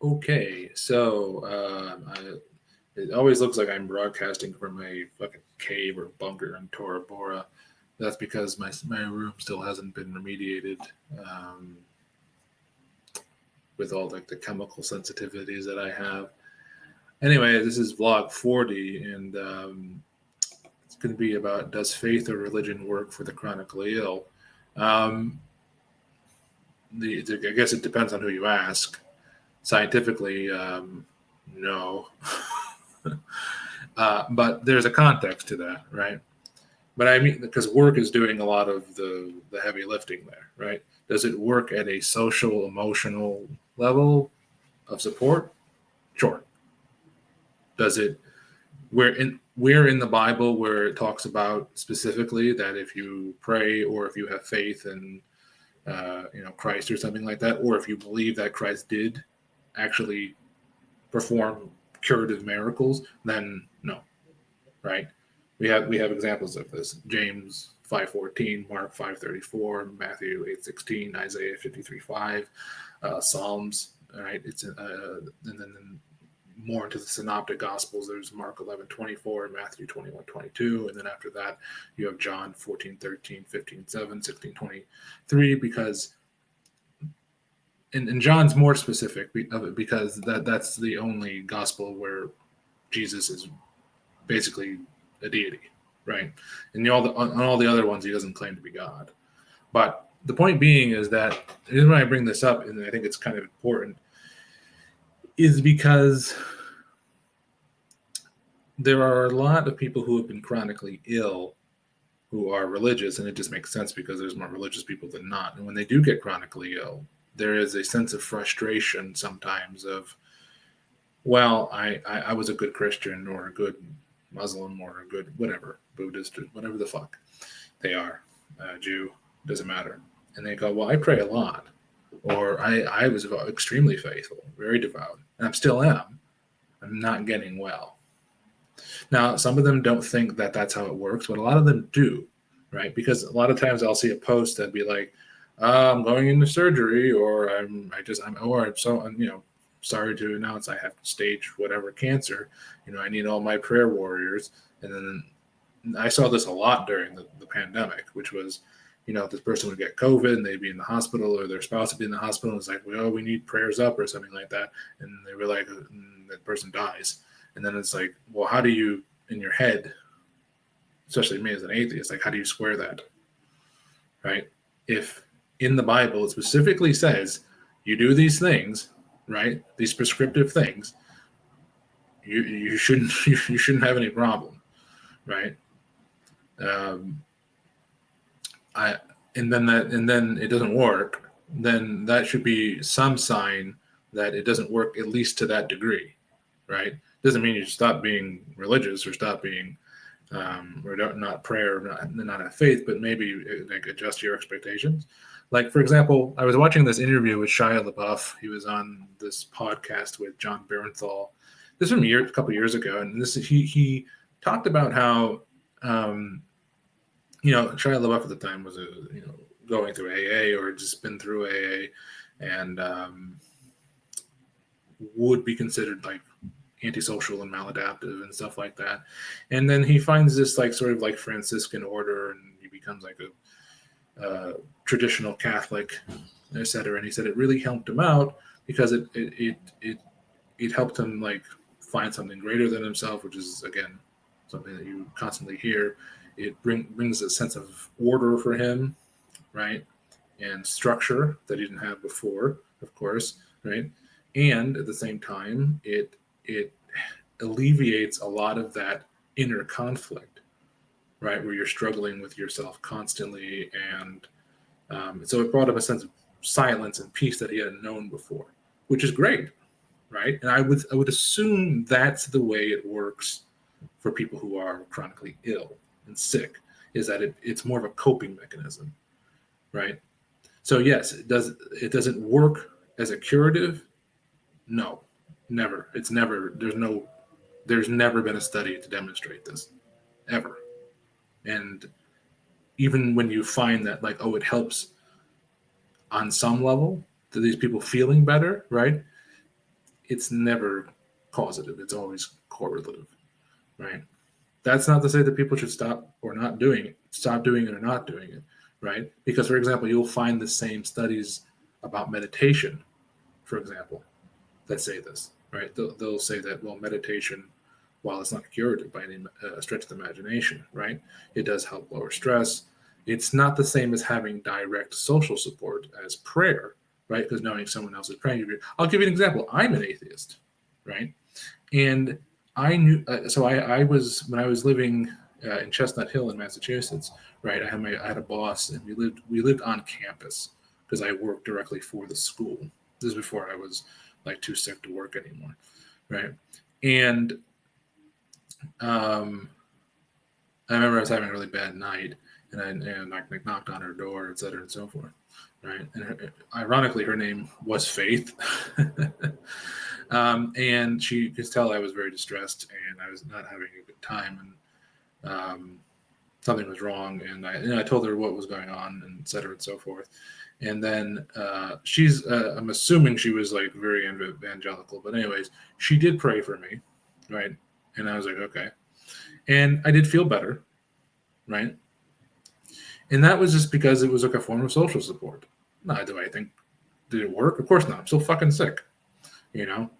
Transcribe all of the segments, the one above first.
Okay, so it always looks like I'm broadcasting from a fucking cave or bunker in Tora Bora. That's because my room still hasn't been remediated um, with all like the chemical sensitivities that I have. Anyway, this is vlog 40, and it's going to be about does faith or religion work for the chronically ill? Um, I guess it depends on who you ask. Scientifically, no. But there's a context to that, right? But I mean, because work is doing a lot of the heavy lifting there, right? Does it work at a social, emotional level of support? Sure. Does it? Where in the Bible where it talks about specifically that if you pray or if you have faith in Christ or something like that, or if you believe that Christ did actually perform curative miracles, then no, right? We have examples of this: James 5:14, Mark 5:34, Matthew 8:16, Isaiah 53:5, Psalms. Right? And then more into the synoptic gospels. There's Mark 11:24, Matthew 21:22, and then after that you have John 14:13, 15:7, 16:23, because and John's more specific of it because that's the only gospel where Jesus is basically a deity, right? And on all the other ones, he doesn't claim to be God. But the point being is that the reason why I bring this up, and I think it's kind of important, is because there are a lot of people who have been chronically ill who are religious, and it just makes sense because there's more religious people than not. And when they do get chronically ill, there is a sense of frustration sometimes of, well, I was a good Christian or a good Muslim or a good whatever, Buddhist, or whatever the fuck they are, Jew, doesn't matter. And they go, well, I pray a lot, or I was extremely faithful, very devout, and I still am. I'm not getting well. Now, some of them don't think that that's how it works, but a lot of them do, right? Because a lot of times I'll see a post that'd be like, I'm going into surgery, or I'm sorry to announce I have stage whatever cancer. I need all my prayer warriors. And then I saw this a lot during the pandemic, which was, this person would get COVID and they'd be in the hospital, or their spouse would be in the hospital. And it's like, well, we need prayers up or something like that. And they were like, that person dies. And then it's like, well, how do you, in your head, especially me as an atheist, like, how do you square that? Right? If in the Bible it specifically says you do these things, right? These prescriptive things, you shouldn't have any problem, right? And then it doesn't work. Then that should be some sign that it doesn't work, at least to that degree, right? Doesn't mean you stop being religious or stop being or not prayer, not have faith, but maybe like adjust your expectations. Like, for example, I was watching this interview with Shia LaBeouf. He was on this podcast with John Bernthal. This was a couple years ago, and he talked about how Shia LaBeouf at the time was going through AA or just been through AA, and would be considered like antisocial and maladaptive and stuff like that. And then he finds this like sort of like Franciscan order, and he becomes like a traditional Catholic, etc. And he said it really helped him out because it helped him like find something greater than himself, which is again something that you constantly hear. It brings a sense of order for him, right, and structure that he didn't have before, of course, right. And at the same time, it alleviates a lot of that inner conflict, right, where you're struggling with yourself constantly, and so it brought him a sense of silence and peace that he hadn't known before, which is great, right? And I would assume that's the way it works for people who are chronically ill and sick, is that it's more of a coping mechanism, right? So yes, it doesn't work as a curative. No, never. It's never. There's never been a study to demonstrate this, ever. And even when you find that, like, oh, it helps on some level to these people feeling better, right? it's never causative. It's always correlative, right? That's not to say that people should stop doing it or not doing it, right? Because, for example, you'll find the same studies about meditation, for example, that say this, right? They'll say that, well, meditation, while it's not curative by any stretch of the imagination, right? It does help lower stress. It's not the same as having direct social support as prayer, right? Because knowing someone else is praying. I'll give you an example. I'm an atheist, right? And I knew, so I was, when I was living in Chestnut Hill in Massachusetts, right? I had a boss, and we lived on campus because I worked directly for the school. This is before I was like too sick to work anymore, right? And I remember I was having a really bad night, and I knocked on her door, et cetera, and so forth, right? And ironically, her name was Faith. And she could tell I was very distressed and I was not having a good time, and something was wrong. And I told her what was going on, and et cetera, and so forth. And then she's, I'm assuming she was like very evangelical, but anyways, she did pray for me, right? And I was like, okay. And I did feel better, right? And that was just because it was like a form of social support. Not do I think, did it work? Of course not. I'm still fucking sick, you know?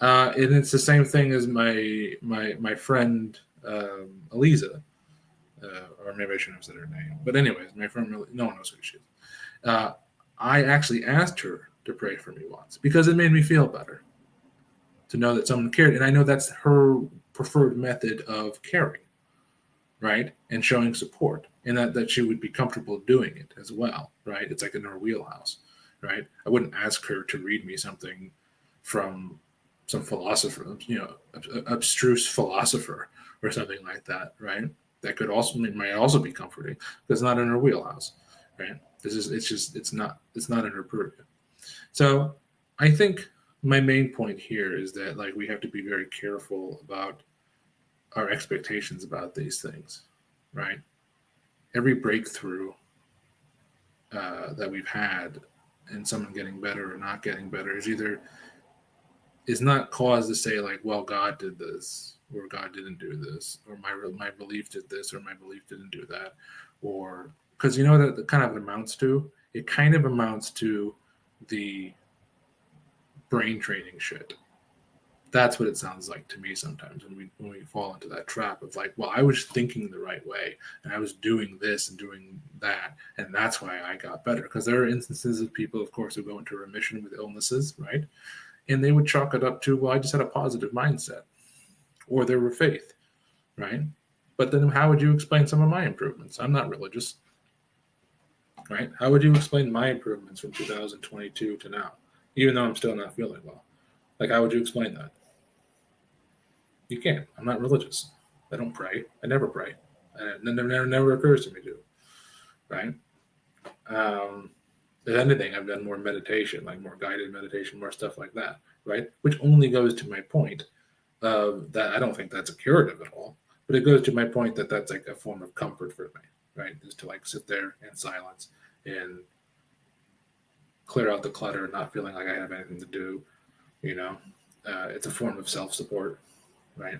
And it's the same thing as my friend Eliza, or maybe I shouldn't have said her name. But anyways, my friend, no one knows who she is. I actually asked her to pray for me once because it made me feel better to know that someone cared. And I know that's her preferred method of caring, right? And showing support, and that she would be comfortable doing it as well, right? It's like in her wheelhouse, right? I wouldn't ask her to read me something from some philosopher, abstruse philosopher or something like that, right? That might also be comforting because it's not in her wheelhouse, right? It's not in her purview. So I think my main point here is that like we have to be very careful about our expectations about these things, right? Every breakthrough that we've had in someone getting better or not getting better is not cause to say like, well, God did this or God didn't do this, or my belief did this or my belief didn't do that, or because you know that kind of amounts to the brain training shit. That's what it sounds like to me sometimes when we fall into that trap of like, well, I was thinking the right way and I was doing this and doing that, and that's why I got better. Because there are instances of people, of course, who go into remission with illnesses, right? And they would chalk it up to, well, I just had a positive mindset, or there were faith, right? But then how would you explain some of my improvements? I'm not religious, right? How would you explain my improvements from 2022 to now, even though I'm still not feeling well? Like, how would you explain that? You can't. I'm not religious. I don't pray. I never pray. And it never occurs to me to, right? If anything, I've done more meditation, like more guided meditation, more stuff like that, right? Which only goes to my point of that I don't think that's a curative at all, but it goes to my point that that's like a form of comfort for me, right? Is to like sit there in silence and clear out the clutter, not feeling like I have anything to do, you know? It's a form of self-support, right?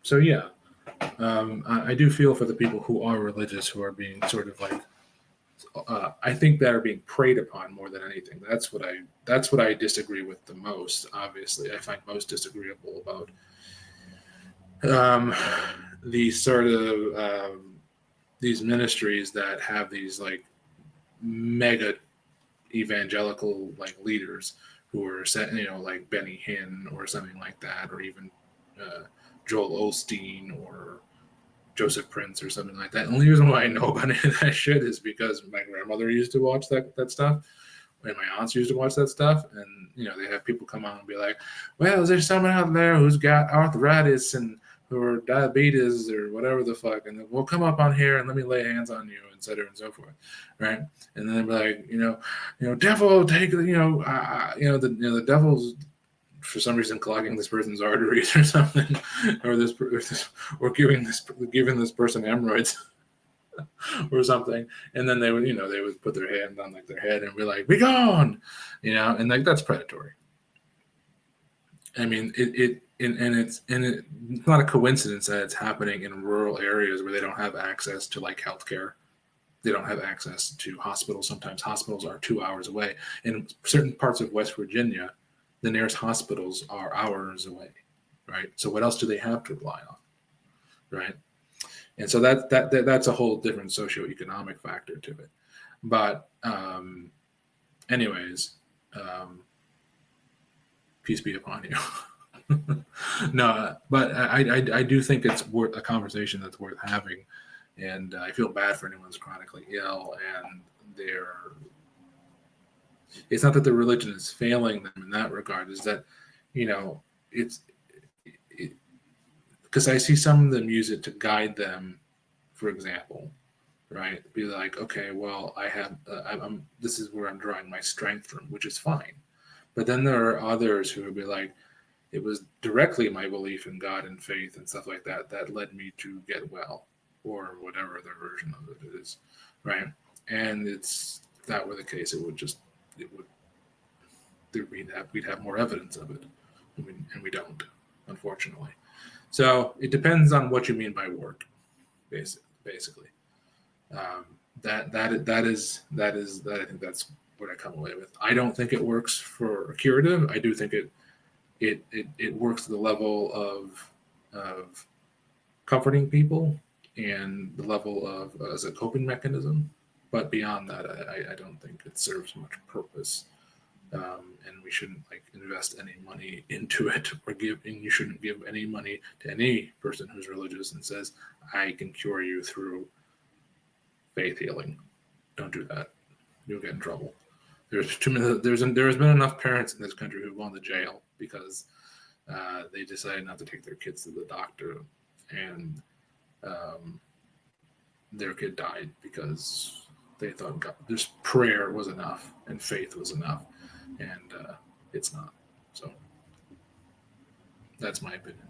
So yeah, I do feel for the people who are religious, who are being sort of like, I think that are being preyed upon more than anything. That's what I disagree with the most. Obviously, I find most disagreeable about these sort of these ministries that have these like mega evangelical like leaders who are set, like Benny Hinn or something like that, or even Joel Osteen or Joseph Prince or something like that. The only reason why I know about any of that shit is because my grandmother used to watch that stuff, and my aunts used to watch that stuff, and they have people come on and be like, well, there's someone out there who's got arthritis and or diabetes or whatever the fuck, and we'll come up on here and let me lay hands on you, et cetera and so forth, right? And then they're like, devil, take the devil's for some reason clogging this person's arteries or something, or giving this person hemorrhoids. or something, and then they would, they would put their hand on like their head and be like, "Be gone," and like that's predatory. I mean, it's not a coincidence that it's happening in rural areas where they don't have access to like healthcare. They don't have access to hospitals. Sometimes hospitals are 2 hours away. In certain parts of West Virginia, the nearest hospitals are hours away, right? So what else do they have to rely on, right? And so that's a whole different socioeconomic factor to it. But anyways, peace be upon you. No, but I do think it's worth a conversation that's worth having, and I feel bad for anyone who's chronically ill, and it's not that the religion is failing them in that regard. Is that it's because I see some of them use it to guide them, for example, right? Be like, okay, well, I'm this is where I'm drawing my strength from, which is fine. But then there are others who would be like, it was directly my belief in God and faith and stuff like that that led me to get well, or whatever their version of it is, right? And if that were the case, we'd have more evidence of it, and we don't, unfortunately. So it depends on what you mean by work, basically. That I think that's what I come away with. I don't think it works for a curative. I do think it works to the level of comforting people and the level of as a coping mechanism. But beyond that, I don't think it serves much purpose. And we shouldn't invest any money into it, and you shouldn't give any money to any person who's religious and says, I can cure you through faith healing. Don't do that. You'll get in trouble. There has been enough parents in this country who've gone to jail because they decided not to take their kids to the doctor, and their kid died because they thought just prayer was enough and faith was enough, and it's not. So that's my opinion.